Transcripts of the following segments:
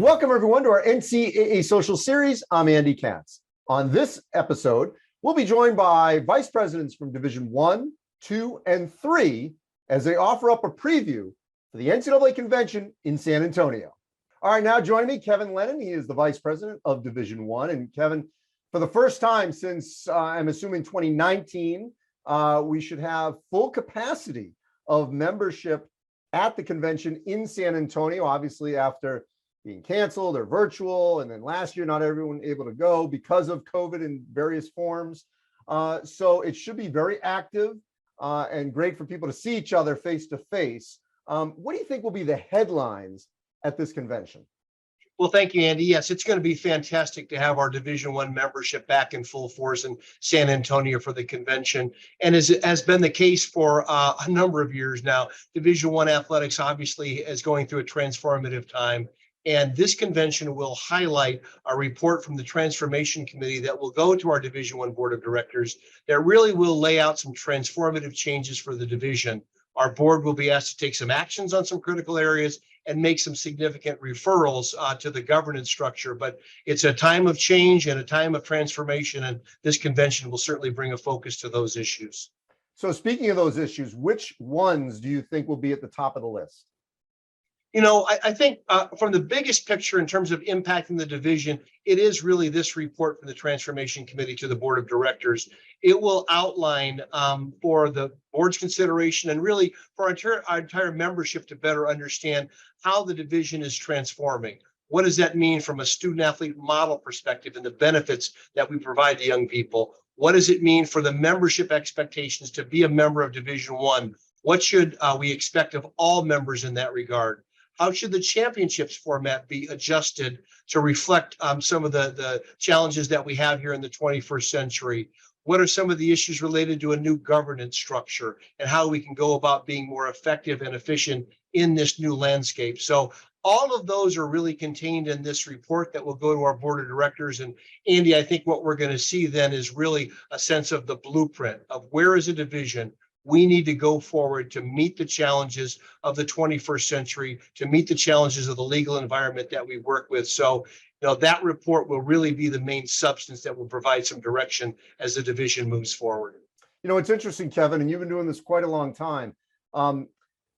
Welcome everyone to our NCAA Social Series. I'm Andy Katz. On this episode, we'll be joined by vice presidents from Division 1, 2, and 3 as they offer up a preview for the NCAA Convention in San Antonio. All right, now joining me, Kevin Lennon. He is the vice president of Division 1. And Kevin, for the first time since I'm assuming 2019, we should have full capacity of membership at the convention in San Antonio, obviously after being canceled or virtual. And then last year, not everyone able to go because of COVID in various forms. So it should be very active and great for people to see each other face to face. What do you think will be the headlines at this convention? Well, thank you, Andy. Yes, it's going to be fantastic to have our Division I membership back in full force in San Antonio for the convention. And as has been the case for a number of years now, Division I athletics obviously is going through a transformative time. And this convention will highlight a report from the Transformation Committee that will go to our Division I Board of Directors that really will lay out some transformative changes for the division. Our board will be asked to take some actions on some critical areas and make some significant referrals to the governance structure. But it's a time of change and a time of transformation, and this convention will certainly bring a focus to those issues. So speaking of those issues, which ones do you think will be at the top of the list? You know, I think from the biggest picture in terms of impacting the division, it is really this report from the Transformation Committee to the Board of Directors. It will outline for the board's consideration and really for our entire membership to better understand how the division is transforming. What does that mean from a student-athlete model perspective and the benefits that we provide to young people? What does it mean for the membership expectations to be a member of Division I? What should we expect of all members in that regard? How should the championships format be adjusted to reflect some of the challenges that we have here in the 21st century? What are some of the issues related to a new governance structure and how we can go about being more effective and efficient in this new landscape? So all of those are really contained in this report that will go to our board of directors. And Andy, I think what we're going to see then is really a sense of the blueprint of where is a division we need to go forward to meet the challenges of the 21st century, to meet the challenges of the legal environment that we work with. So, you know, that report will really be the main substance that will provide some direction as the division moves forward. You know, it's interesting, Kevin, and you've been doing this quite a long time. You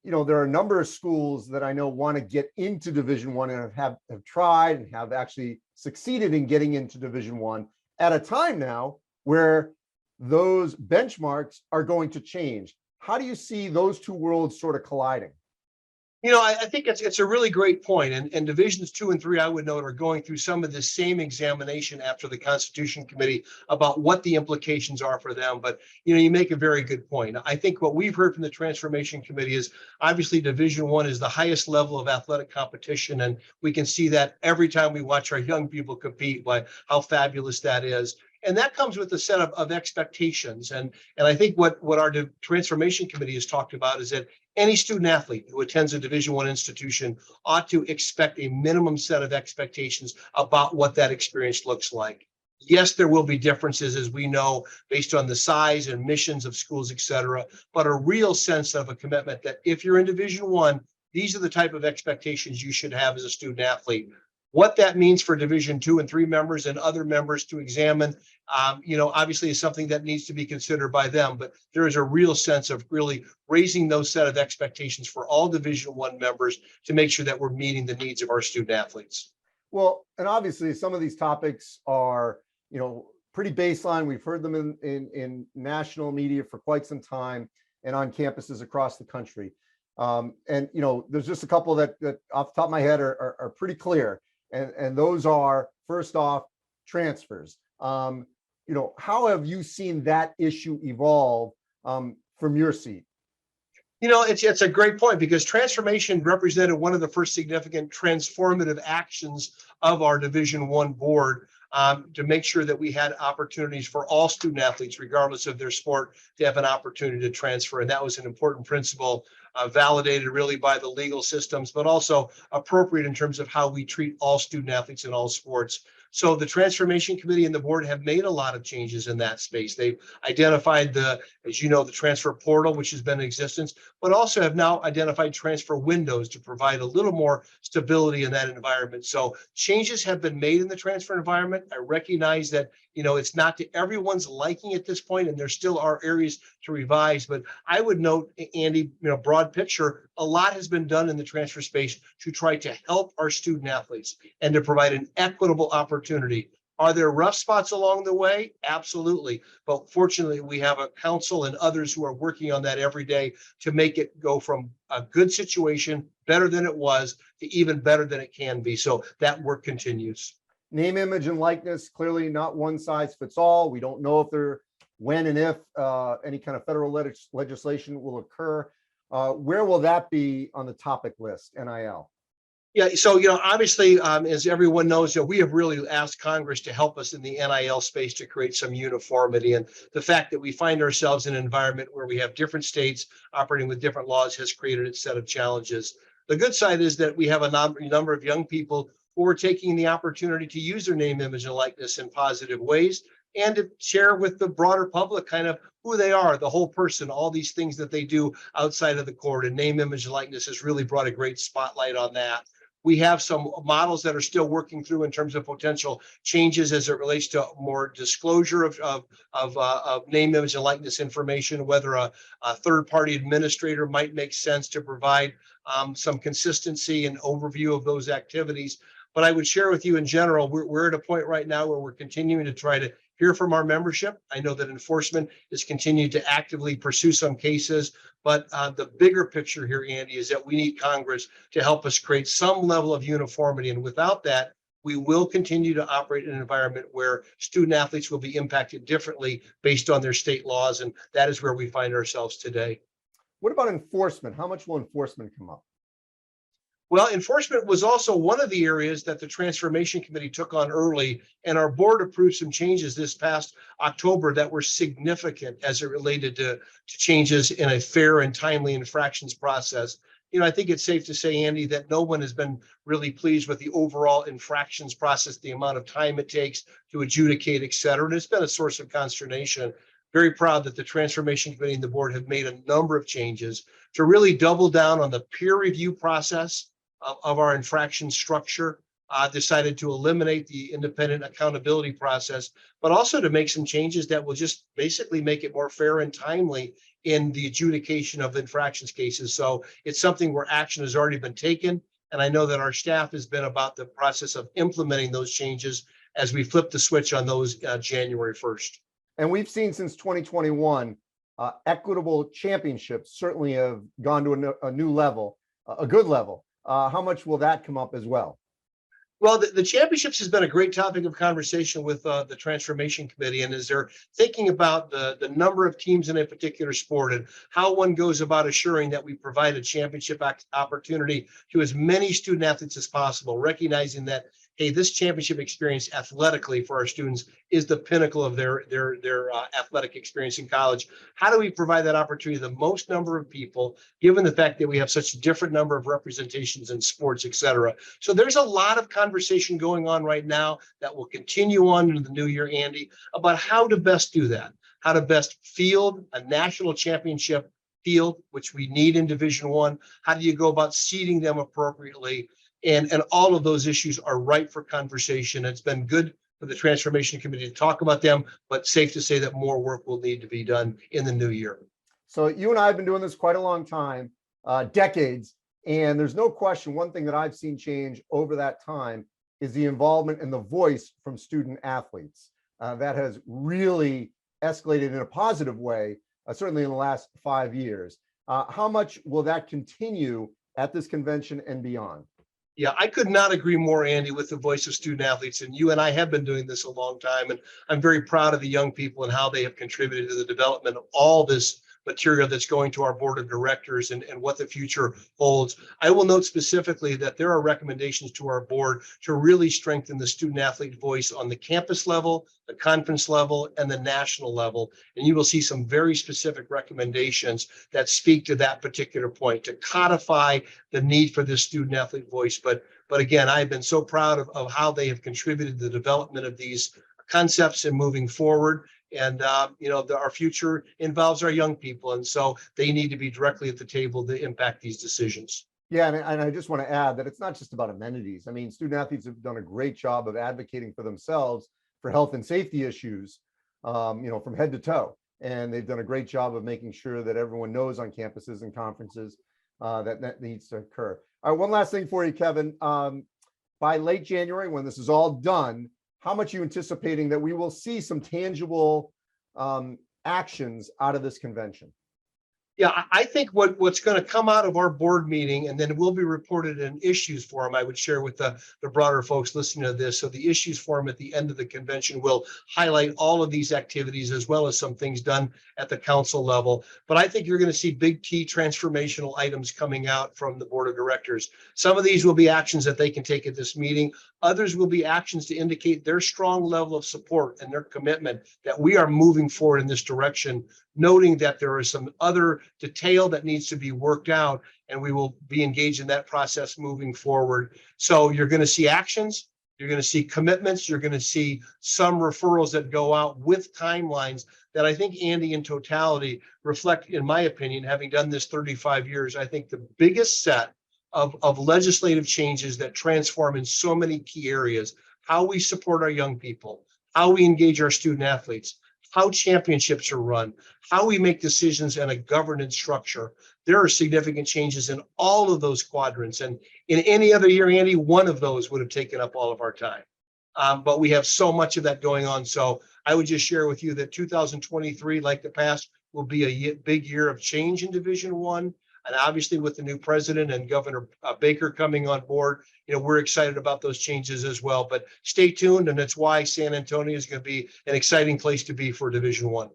know, there are a number of schools that I know want to get into Division I and have tried and have actually succeeded in getting into Division I at a time now where those benchmarks are going to change. How do you see those two worlds sort of colliding? You know, I think it's a really great point. And Divisions 2 and 3, I would note, are going through some of the same examination after the Constitution Committee about what the implications are for them. But, you know, you make a very good point. I think what we've heard from the Transformation Committee is obviously Division I is the highest level of athletic competition. And we can see that every time we watch our young people compete, by how fabulous that is. And that comes with a set of expectations. And I think what our Transformation Committee has talked about is that any student athlete who attends a Division I institution ought to expect a minimum set of expectations about what that experience looks like. Yes, there will be differences, as we know, based on the size and missions of schools, et cetera, but a real sense of a commitment that if you're in Division I, these are the type of expectations you should have as a student athlete. What that means for Division 2 and 3 members and other members to examine, you know, obviously is something that needs to be considered by them. But there is a real sense of really raising those set of expectations for all Division I members to make sure that we're meeting the needs of our student athletes. Well, and obviously some of these topics are, you know, pretty baseline. We've heard them in national media for quite some time and on campuses across the country. And, you know, there's just a couple that off the top of my head are pretty clear. And those are, first off, transfers. You know, how have you seen that issue evolve from your seat? You know, it's a great point because transformation represented one of the first significant transformative actions of our Division I board to make sure that we had opportunities for all student athletes, regardless of their sport, to have an opportunity to transfer. And that was an important principle validated really by the legal systems, but also appropriate in terms of how we treat all student athletes in all sports. So the Transformation Committee and the board have made a lot of changes in that space. They've identified as you know, the transfer portal, which has been in existence, but also have now identified transfer windows to provide a little more stability in that environment. So changes have been made in the transfer environment. I recognize that, it's not to everyone's liking at this point, and there still are areas to revise, but I would note, Andy, broad picture, a lot has been done in the transfer space to try to help our student athletes and to provide an equitable opportunity. Are there rough spots along the way? Absolutely. But fortunately, we have a council and others who are working on that every day to make it go from a good situation, better than it was, to even better than it can be. So that work continues. Name, image, and likeness, clearly not one size fits all. We don't know when and if any kind of federal legislation will occur. Where will that be on the topic list, NIL? Yeah, so, obviously, as everyone knows, we have really asked Congress to help us in the NIL space to create some uniformity. And the fact that we find ourselves in an environment where we have different states operating with different laws has created its set of challenges. The good side is that we have a number of young people who are taking the opportunity to use their name, image, and likeness in positive ways, and to share with the broader public kind of who they are, the whole person, all these things that they do outside of the court. And name, image, and likeness has really brought a great spotlight on that. We have some models that are still working through in terms of potential changes as it relates to more disclosure of name, image, and likeness information, whether a third-party administrator might make sense to provide some consistency and overview of those activities. But I would share with you in general, we're at a point right now where we're continuing to try to hear from our membership. I know that enforcement is continuing to actively pursue some cases, but the bigger picture here, Andy, is that we need Congress to help us create some level of uniformity. And without that, we will continue to operate in an environment where student athletes will be impacted differently based on their state laws. And that is where we find ourselves today. What about enforcement? How much will enforcement come up? Well, enforcement was also one of the areas that the Transformation Committee took on early, and our board approved some changes this past October that were significant as it related to changes in a fair and timely infractions process. I think it's safe to say, Andy, that no one has been really pleased with the overall infractions process, the amount of time it takes to adjudicate, et cetera. And it's been a source of consternation. Very proud that the Transformation Committee and the board have made a number of changes to really double down on the peer review process of our infraction structure, decided to eliminate the independent accountability process, but also to make some changes that will just basically make it more fair and timely in the adjudication of infractions cases. So it's something where action has already been taken. And I know that our staff has been about the process of implementing those changes as we flip the switch on those January 1st. And we've seen since 2021, equitable championships certainly have gone to a new level, a good level. How much will that come up as well? Well, the championships has been a great topic of conversation with the Transformation Committee, and as they're thinking about the number of teams in a particular sport and how one goes about assuring that we provide a championship opportunity to as many student athletes as possible, recognizing that, hey, this championship experience athletically for our students is the pinnacle of their athletic experience in college. How do we provide that opportunity to the most number of people, given the fact that we have such a different number of representations in sports, et cetera? So there's a lot of conversation going on right now that will continue on into the new year, Andy, about how to best do that, how to best field a national championship field, which we need in Division I. How do you go about seeding them appropriately? And all of those issues are ripe for conversation. It's been good for the Transformation Committee to talk about them, but safe to say that more work will need to be done in the new year. So you and I have been doing this quite a long time, decades, and there's no question one thing that I've seen change over that time is the involvement and the voice from student athletes. That has really escalated in a positive way, certainly in the last 5 years. How much will that continue at this convention and beyond? Yeah, I could not agree more, Andy, with the voice of student athletes. And you and I have been doing this a long time. And I'm very proud of the young people and how they have contributed to the development of all this material that's going to our board of directors and what the future holds. I will note specifically that there are recommendations to our board to really strengthen the student athlete voice on the campus level, the conference level, and the national level. And you will see some very specific recommendations that speak to that particular point, to codify the need for this student athlete voice. But again, I've been so proud of how they have contributed to the development of these concepts and moving forward. And, our future involves our young people. And so they need to be directly at the table to impact these decisions. Yeah, and I just want to add that it's not just about amenities. I mean, student athletes have done a great job of advocating for themselves for health and safety issues, from head to toe. And they've done a great job of making sure that everyone knows on campuses and conferences that needs to occur. All right, one last thing for you, Kevin. By late January, when this is all done, how much are you anticipating that we will see some tangible actions out of this convention? Yeah, I think what's going to come out of our board meeting, and then will be reported in issues forum, I would share with the broader folks listening to this. So the issues forum at the end of the convention will highlight all of these activities, as well as some things done at the council level. But I think you're going to see big key transformational items coming out from the board of directors. Some of these will be actions that they can take at this meeting. Others will be actions to indicate their strong level of support and their commitment that we are moving forward in this direction, noting that there is some other detail that needs to be worked out, and we will be engaged in that process moving forward. So you're going to see actions, you're going to see commitments, you're going to see some referrals that go out with timelines that I think, Andy, in totality reflect, in my opinion, having done this 35 years, I think the biggest set of legislative changes that transform in so many key areas: how we support our young people, how we engage our student athletes, how championships are run, how we make decisions, and a governance structure. There are significant changes in all of those quadrants. And in any other year, Andy, one of those would have taken up all of our time. But we have so much of that going on. So I would just share with you that 2023, like the past, will be a big year of change in Division I. And obviously, with the new president and Governor Baker coming on board, we're excited about those changes as well. But stay tuned, and that's why San Antonio is going to be an exciting place to be for Division I. Well,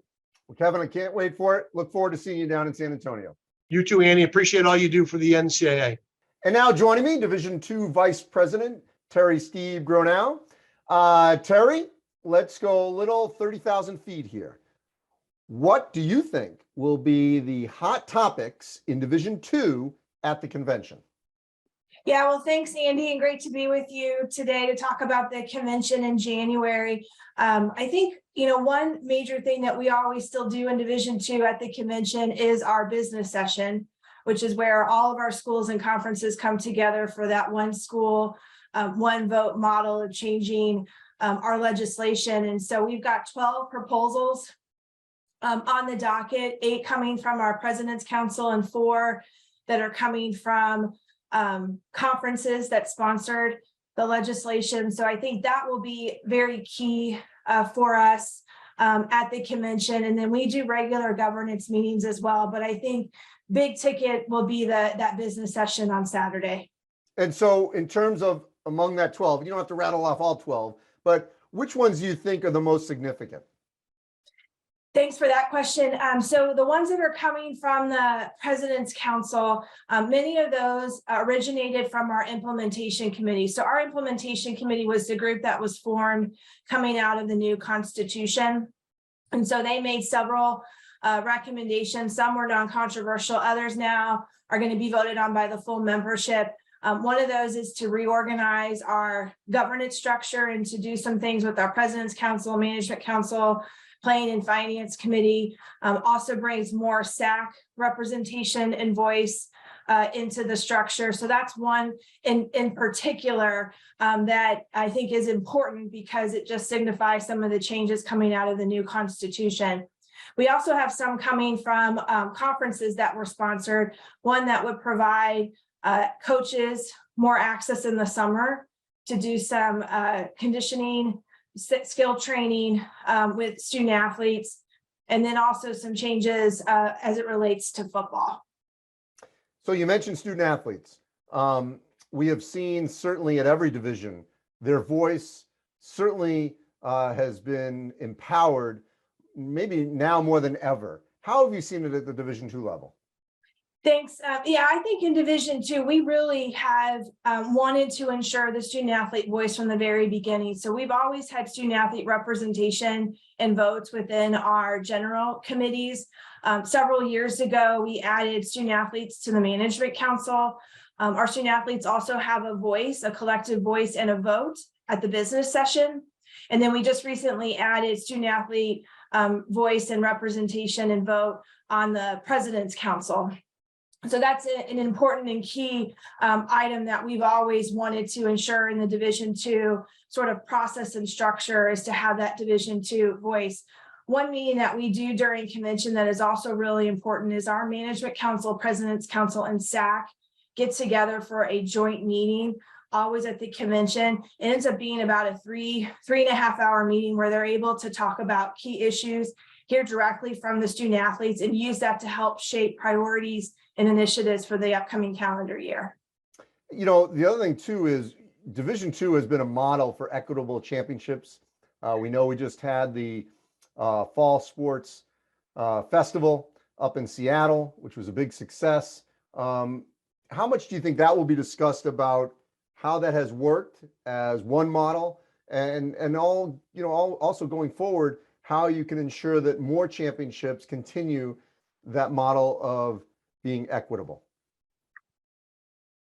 Kevin, I can't wait for it. Look forward to seeing you down in San Antonio. You too, Andy. Appreciate all you do for the NCAA. And now joining me, Division II Vice President Terri Steeb Gronau. Terri, let's go a little 30,000 feet here. What do you think will be the hot topics in Division II at the convention? Yeah, well, thanks, Andy, and great to be with you today to talk about the convention in January. I think, one major thing that we always still do in Division II at the convention is our business session, which is where all of our schools and conferences come together for that one school, one vote model of changing our legislation. And so we've got 12 proposals on the docket, 8 coming from our President's Council and 4 that are coming from conferences that sponsored the legislation. So I think that will be very key for us at the convention. And then we do regular governance meetings as well. But I think big ticket will be that business session on Saturday. And so in terms of among that 12, you don't have to rattle off all 12, but which ones do you think are the most significant? Thanks for that question. So the ones that are coming from the President's Council, many of those originated from our implementation committee. So our implementation committee was the group that was formed coming out of the new Constitution. And so they made several recommendations. Some were non-controversial. Others now are going to be voted on by the full membership. One of those is to reorganize our governance structure and to do some things with our President's Council, Management Council, Planning and Finance Committee. Also brings more SAC representation and voice into the structure. So that's one in particular that I think is important because it just signifies some of the changes coming out of the new Constitution. We also have some coming from conferences that were sponsored, one that would provide coaches more access in the summer to do some conditioning, skill training with student athletes, and then also some changes as it relates to football. So you mentioned student athletes. We have seen certainly at every division, their voice certainly has been empowered, maybe now more than ever. How have you seen it at the Division II level? Thanks. Yeah, I think in Division II, we really have wanted to ensure the student athlete voice from the very beginning. So we've always had student athlete representation and votes within our general committees. Several years ago, we added student athletes to the management council. Our student athletes also have a voice, a collective voice and a vote at the business session. And then we just recently added student athlete voice and representation and vote on the president's council. So that's an important and key item that we've always wanted to ensure in the Division II sort of process and structure, is to have that Division II voice. One meeting that we do during convention that is also really important is our management council, president's council, and SAC get together for a joint meeting, always at the convention. It ends up being about a three and a half hour meeting where they're able to talk about key issues, hear directly from the student athletes, and use that to help shape priorities and initiatives for the upcoming calendar year. You know, the other thing too is Division II has been a model for equitable championships. We know we just had the Fall Sports Festival up in Seattle, which was a big success. How much do you think that will be discussed about how that has worked as one model, and all, you know, also going forward, how you can ensure that more championships continue that model of being equitable?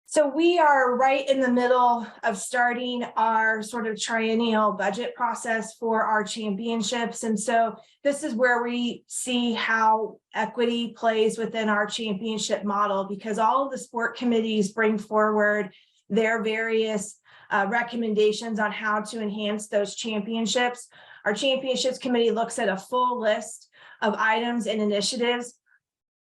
So we are right in the middle of starting our sort of triennial budget process for our championships. And so this is where we see how equity plays within our championship model, because all of the sport committees bring forward their various recommendations on how to enhance those championships. Our championships committee looks at a full list of items and initiatives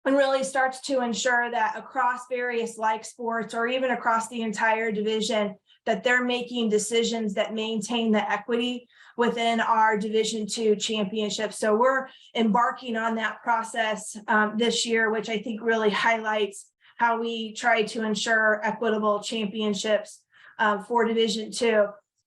and really starts to ensure that across various like sports, or even across the entire division, that they're making decisions that maintain the equity within our Division II championship. So we're embarking on that process this year, which I think really highlights how we try to ensure equitable championships for Division II.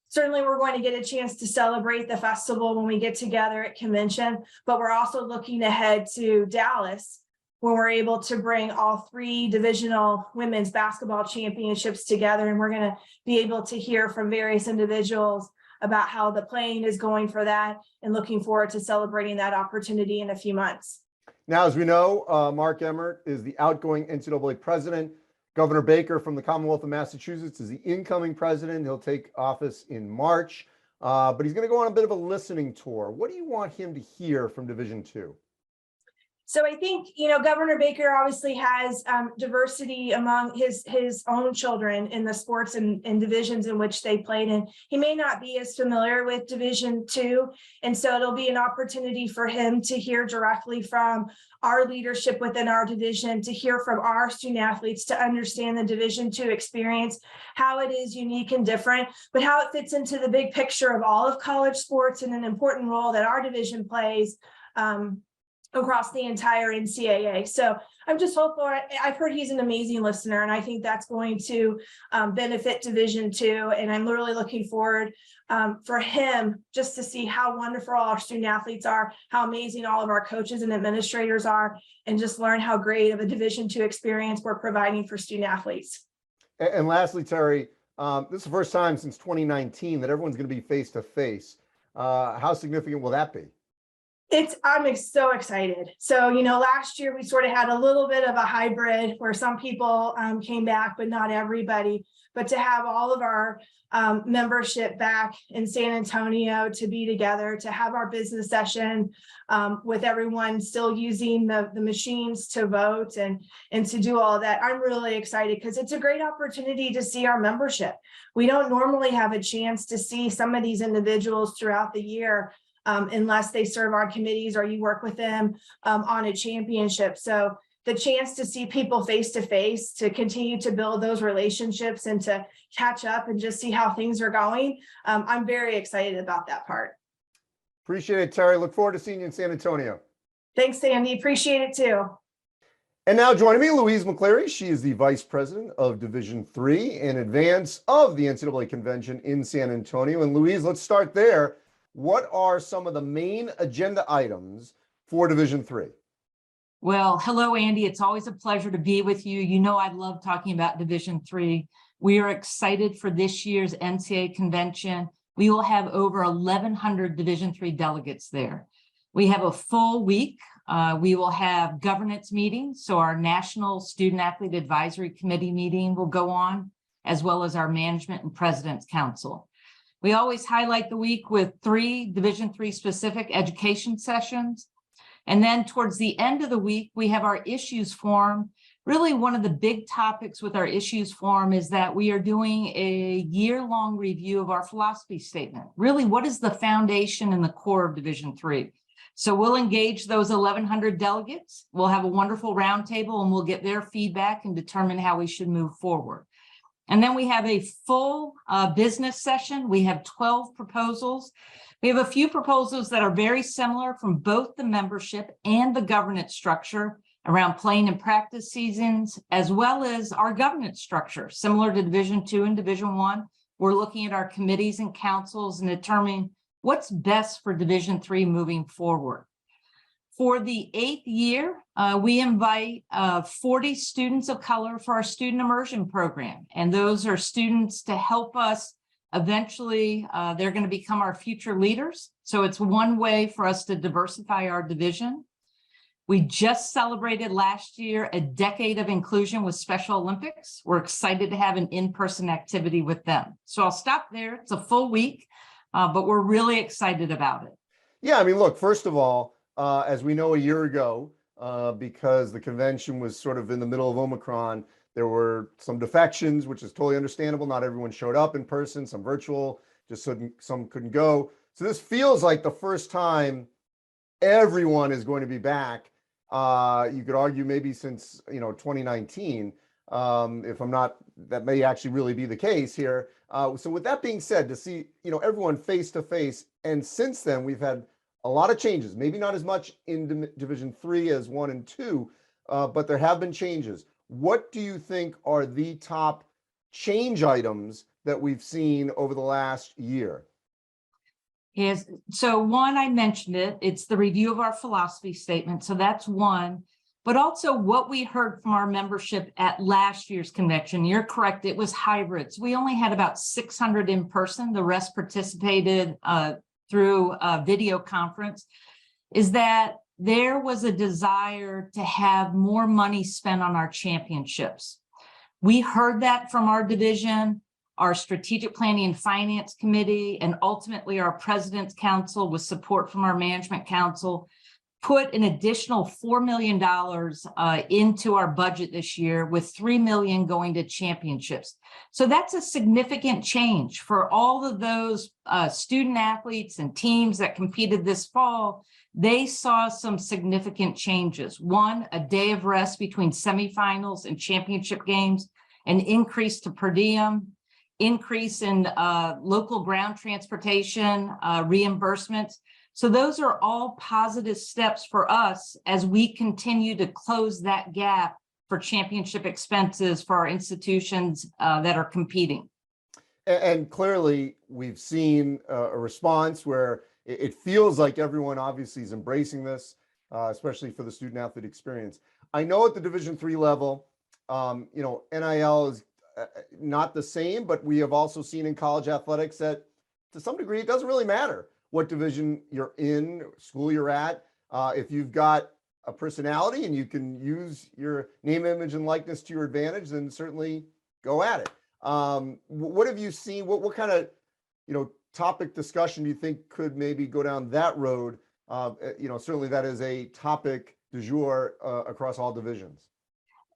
Certainly, we're going to get a chance to celebrate the festival when we get together at convention, but we're also looking ahead to Dallas, when we're able to bring all 3 divisional women's basketball championships together. And we're going to be able to hear from various individuals about how the playing is going for that, and looking forward to celebrating that opportunity in a few months. Now, as we know, Mark Emmert is the outgoing NCAA president. Governor Baker from the Commonwealth of Massachusetts is the incoming president. He'll take office in March, but he's going to go on a bit of a listening tour. What do you want him to hear from Division II? So I think, you know, Governor Baker obviously has diversity among his own children in the sports and divisions in which they played in. He may not be as familiar with Division II, and so it'll be an opportunity for him to hear directly from our leadership within our division, to hear from our student athletes, to understand the Division II experience, how it is unique and different, but how it fits into the big picture of all of college sports, and an important role that our division plays across the entire NCAA. So I'm just hopeful. I've heard he's an amazing listener, and I think that's going to benefit Division II. And I'm really looking forward for him just to see how wonderful all our student athletes are, how amazing all of our coaches and administrators are, and just learn how great of a Division II experience we're providing for student athletes. And lastly, Terri, this is the first time since 2019 that everyone's going to be face to face. How significant will that be? I'm so excited. So, you know, last year we sort of had a little bit of a hybrid where some people came back, but not everybody. But to have all of our membership back in San Antonio, to be together, to have our business session with everyone still using the machines to vote and to do all of that, I'm really excited, because it's a great opportunity to see our membership. We don't normally have a chance to see some of these individuals throughout the year, unless they serve our committees or you work with them on a championship. So the chance to see people face to face, to continue to build those relationships and to catch up and just see how things are going, I'm very excited about that part. Appreciate it, Terri. Look forward to seeing you in San Antonio. Thanks, Sandy. Appreciate it too. And now joining me, Louise McCleary. She is the Vice President of Division III in advance of the NCAA Convention in San Antonio. And Louise, let's start there. What are some of the main agenda items for Division III? Well, hello, Andy. It's always a pleasure to be with you. You know, I love talking about Division III. We are excited for this year's NCAA Convention. We will have over 1,100 Division III delegates there. We have a full week. We will have governance meetings. So our National Student Athlete Advisory Committee meeting will go on, as well as our Management and President's Council. We always highlight the week with 3 Division III specific education sessions. And then towards the end of the week, we have our issues forum. Really, one of the big topics with our issues forum is that we are doing a year-long review of our philosophy statement. Really, what is the foundation and the core of Division III? So we'll engage those 1,100 delegates. We'll have a wonderful roundtable and we'll get their feedback and determine how we should move forward. And then we have a full business session. We have 12 proposals. We have a few proposals that are very similar from both the membership and the governance structure around playing and practice seasons, as well as our governance structure, similar to Division II and Division I. We're looking at our committees and councils and determining what's best for Division III moving forward. For the 8th year, we invite 40 students of color for our student immersion program. And those are students to help us eventually, they're going to become our future leaders. So it's one way for us to diversify our division. We just celebrated last year a decade of inclusion with Special Olympics. We're excited to have an in-person activity with them. So I'll stop there. It's a full week, but we're really excited about it. Yeah, I mean, look, first of all, as we know, a year ago, because the convention was sort of in the middle of Omicron, there were some defections, which is totally understandable. Not everyone showed up in person, some virtual, just some couldn't go. So this feels like the first time everyone is going to be back. You could argue maybe since 2019, if I'm not, that may actually really be the case here. So with that being said, to see everyone face to face, and since then we've had a lot of changes. Maybe not as much in Division III as 1 and 2, but there have been changes. What do you think are the top change items that we've seen over the last year? Yes. So one, I mentioned it, it's the review of our philosophy statement. So that's one, but also what we heard from our membership at last year's convention. You're correct. It was hybrids. We only had about 600 in person. The rest participated through a video conference. Is that there was a desire to have more money spent on our championships. We heard that from our division, our strategic planning and finance committee, and ultimately our president's council with support from our management council, put an additional $4 million into our budget this year, with $3 million going to championships. So that's a significant change for all of those student athletes and teams that competed this fall. They saw some significant changes. One, a day of rest between semifinals and championship games, an increase to per diem, increase in local ground transportation reimbursements. So those are all positive steps for us as we continue to close that gap for championship expenses for our institutions that are competing. And clearly we've seen a response where it feels like everyone obviously is embracing this, especially for the student athlete experience. I know at the Division III level, NIL is not the same, but we have also seen in college athletics that to some degree, it doesn't really matter what division you're in, school you're at. If you've got a personality and you can use your name, image, and likeness to your advantage, then certainly go at it. What have you seen? What kind of, topic discussion do you think could maybe go down that road? Certainly that is a topic du jour across all divisions.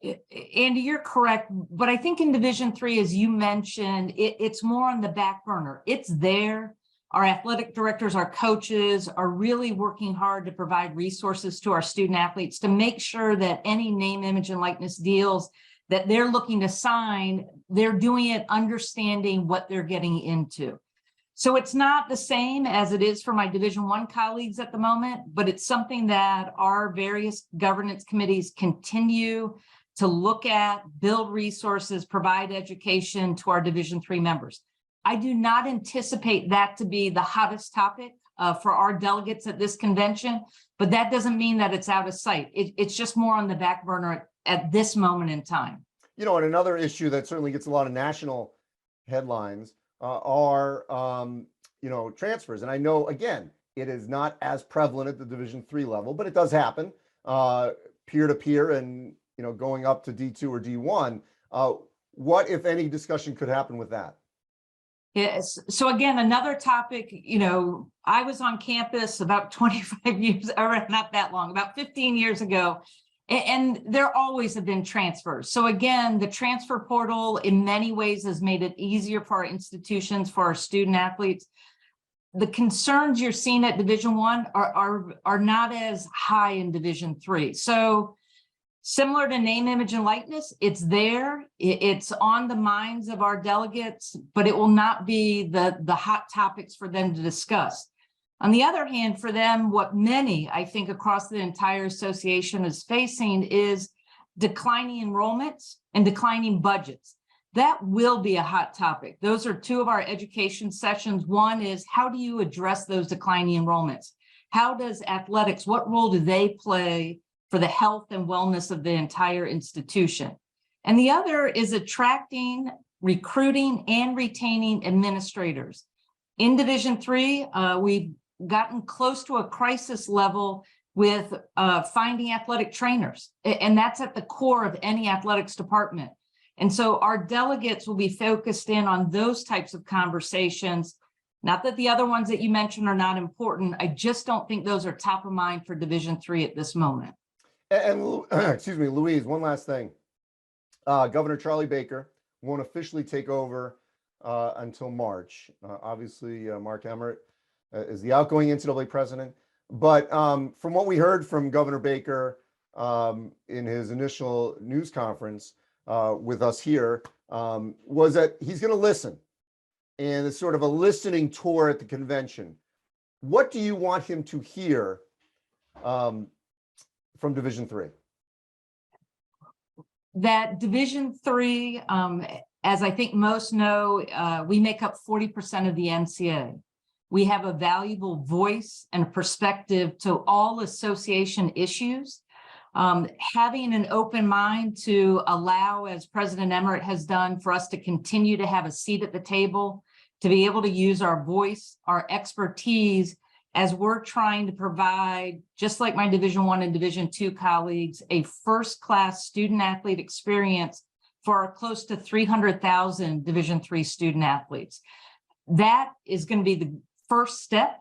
Andy, you're correct. But I think in Division III, as you mentioned, it's more on the back burner. It's there. Our athletic directors, our coaches are really working hard to provide resources to our student athletes to make sure that any name, image, and likeness deals that they're looking to sign, they're doing it understanding what they're getting into. So it's not the same as it is for my Division I colleagues at the moment, but it's something that our various governance committees continue to look at, build resources, provide education to our Division III members. I do not anticipate that to be the hottest topic for our delegates at this convention, but that doesn't mean that it's out of sight. It's just more on the back burner at this moment in time. You know, and another issue that certainly gets a lot of national headlines are, you know, transfers. And I know, again, it is not as prevalent at the Division III level, but it does happen, peer-to-peer and, you know, going up to D2 or D1. What, if any, discussion could happen with that? Yes. So again, another topic, you know, I was on campus about 25 years, or not that long, about 15 years ago, and there always have been transfers. So again, the transfer portal in many ways has made it easier for our institutions, for our student athletes. The concerns you're seeing at Division I are not as high in Division III. So similar to name, image, and likeness, it's there. It's on the minds of our delegates, but it will not be the hot topics for them to discuss. On the other hand, for them, what many, I think, across the entire association is facing is declining enrollments and declining budgets. That will be a hot topic. Those are two of our education sessions. One is, how do you address those declining enrollments? How does athletics, what role do they play for the health and wellness of the entire institution? And the other is attracting, recruiting, and retaining administrators. In Division III, we've gotten close to a crisis level with finding athletic trainers, and that's at the core of any athletics department. And so our delegates will be focused in on those types of conversations. Not that the other ones that you mentioned are not important. I just don't think those are top of mind for Division III at this moment. And excuse me, Louise, one last thing. Governor Charlie Baker won't officially take over until March. Obviously, Mark Emmert is the outgoing NCAA president. But from what we heard from Governor Baker in his initial news conference with us here, was that he's going to listen. And it's sort of a listening tour at the convention. What do you want him to hear from Division III? That Division III, as I think most know, we make up 40% of the NCAA. We have a valuable voice and perspective to all association issues. Having an open mind to allow, as President Emmert has done, for us to continue to have a seat at the table, to be able to use our voice, our expertise, as we're trying to provide, just like my Division I and Division II colleagues, a first-class student athlete experience for our close to 300,000 Division III student athletes. That is going to be the first step.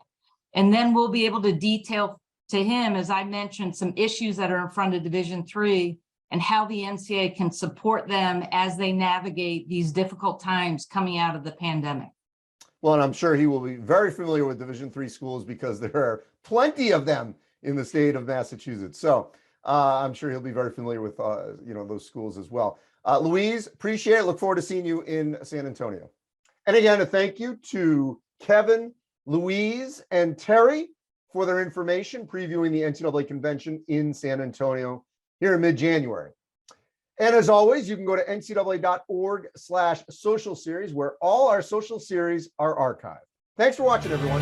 And then we'll be able to detail to him, as I mentioned, some issues that are in front of Division III and how the NCAA can support them as they navigate these difficult times coming out of the pandemic. Well, and I'm sure he will be very familiar with Division III schools because there are plenty of them in the state of Massachusetts. So I'm sure he'll be very familiar with you know, those schools as well. Louise, appreciate it. Look forward to seeing you in San Antonio. And again, a thank you to Kevin, Louise, and Terry for their information previewing the NCAA convention in San Antonio here in mid-January. And as always, you can go to ncaa.org/social series, where all our social series are archived. Thanks for watching, everyone.